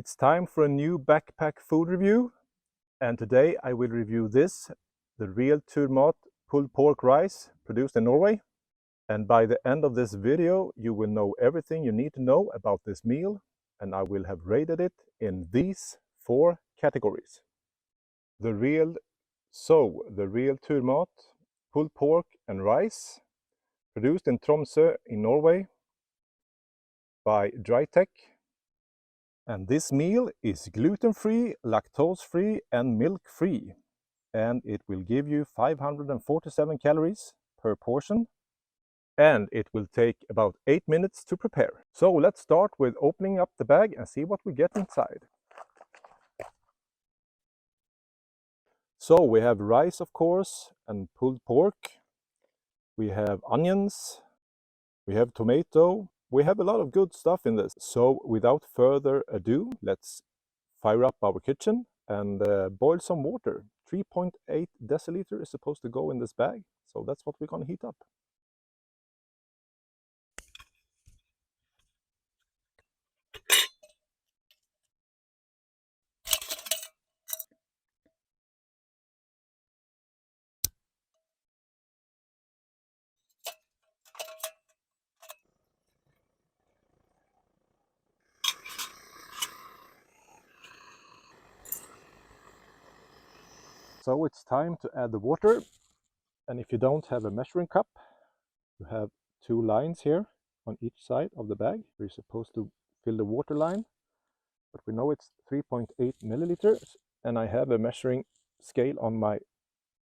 It's time for a new backpack food review, and today I will review this, the real turmat pulled pork rice produced in Norway. And by the end of this video you will know everything you need to know about this meal, and I will have rated it in these 4 categories. The real turmat pulled pork and rice produced in Tromsø in Norway by drytech. And this meal is gluten-free, lactose-free and milk-free. And it will give you 547 calories per portion. And it will take about 8 minutes to prepare. So let's start with opening up the bag and see what we get inside. So we have rice, of course, and pulled pork. We have onions. We have tomato. We have a lot of good stuff in this. So without further ado, let's fire up our kitchen and boil some water. 3.8 deciliter is supposed to go in this bag. So that's what we're going to heat up. So it's time to add the water, and if you don't have a measuring cup, you have 2 lines here on each side of the bag. You're supposed to fill the water line, but we know it's 3.8 milliliters, and I have a measuring scale on my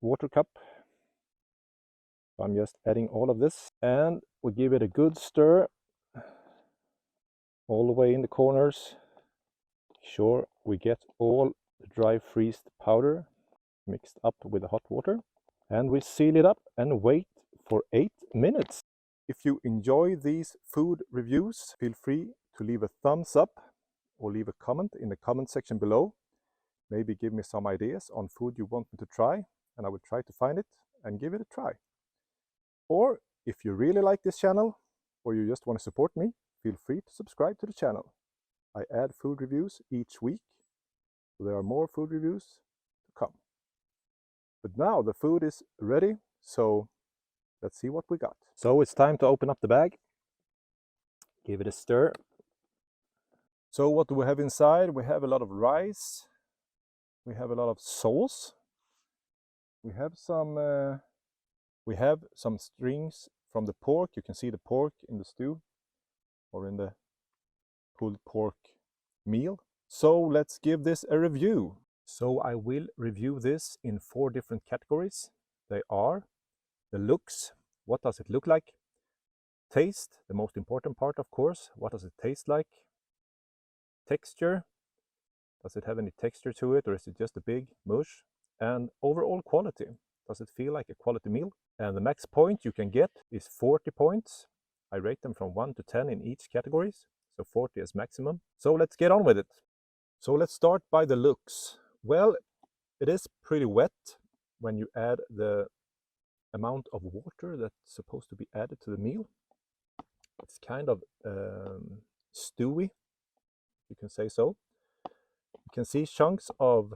water cup. So I'm just adding all of this, and we give it a good stir all the way in the corners. Sure we get all the dry freezed powder mixed up with the hot water, and we seal it up and wait for 8 minutes. If you enjoy these food reviews, feel free to leave a thumbs up or leave a comment in the comment section below. Maybe give me some ideas on food you want me to try, and I will try to find it and give it a try. Or if you really like this channel, or you just want to support me, feel free to subscribe to the channel. I add food reviews each week, so there are more food reviews to come. But now the food is ready, so let's see what we got. So it's time to open up the bag. Give it a stir. So what do we have inside? We have a lot of rice. We have a lot of sauce. We have some strings from the pork. You can see the pork in the stew or in the pulled pork meal. So let's give this a review. So I will review this in 4 different categories. They are the looks. What does it look like? Taste, the most important part, of course. What does it taste like? Texture. Does it have any texture to it, or is it just a big mush? And overall quality. Does it feel like a quality meal? And the max point you can get is 40 points. I rate them from 1 to 10 in each categories. So 40 is maximum. So let's get on with it. So let's start by the looks. Well, it is pretty wet when you add the amount of water that's supposed to be added to the meal. It's kind of stewy, you can say so. You can see chunks of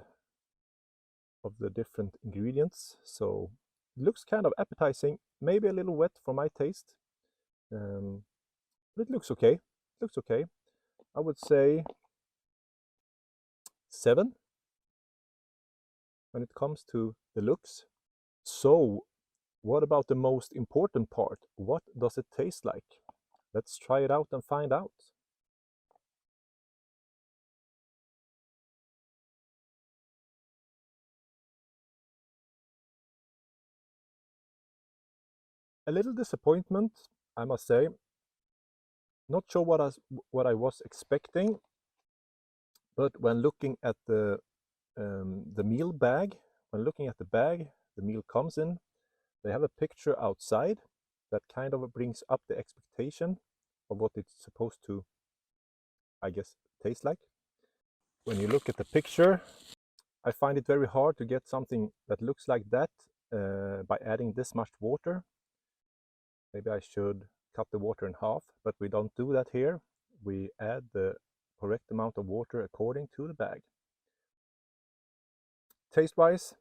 the different ingredients, so it looks kind of appetizing, maybe a little wet for my taste, but it looks okay. It looks okay. I would say 7 when it comes to the looks. So what about the most important part? What does it taste like? Let's try it out and find out. A little disappointment, I must say. Not sure what I was expecting, but when looking at the meal bag, the meal comes in, they have a picture outside that kind of brings up the expectation of what it's supposed to, I guess, taste like. When you look at the picture, I find it very hard to get something that looks like that by adding this much water. Maybe I should cut the water in half, but we don't do that here. We add the correct amount of water according to the bag. Taste-wise,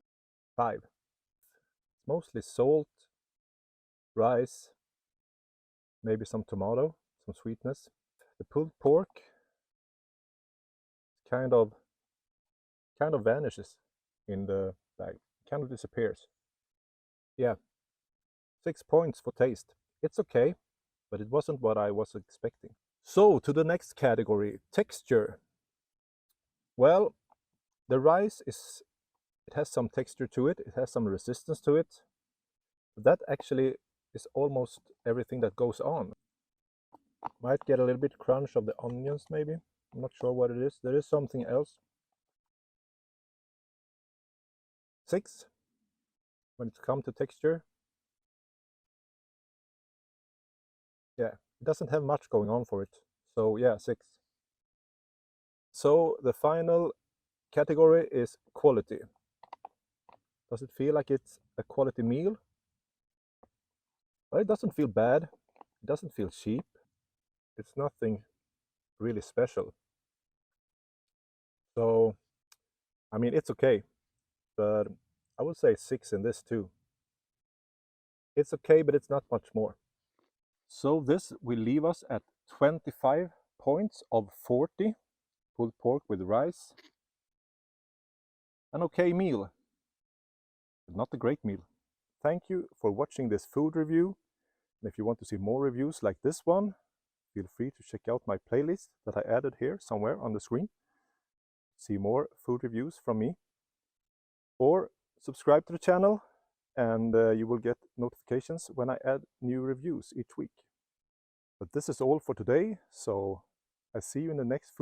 5. It's mostly salt, rice, maybe some tomato, some sweetness. The pulled pork kind of vanishes in the bag, kind of disappears. Yeah, 6 points for taste. It's okay, but it wasn't what I was expecting. So to the next category, texture. Well, the rice it has some texture to it, it has some resistance to it. That actually is almost everything that goes on. Might get a little bit crunch of the onions maybe. I'm not sure what it is. There is something else. 6 when it comes to texture. Yeah, it doesn't have much going on for it. So yeah, 6. So the final category is quality. Does it feel like it's a quality meal? Well, it doesn't feel bad. It doesn't feel cheap. It's nothing really special. So, I mean, it's okay, but I would say 6 in this too. It's okay, but it's not much more. So this will leave us at 25 points of 40. Pulled pork with rice. An okay meal, but not a great meal. Thank you for watching this food review. And if you want to see more reviews like this one, feel free to check out my playlist that I added here somewhere on the screen. See more food reviews from me. Or subscribe to the channel and you will get notifications when I add new reviews each week. But this is all for today, so I see you in the next food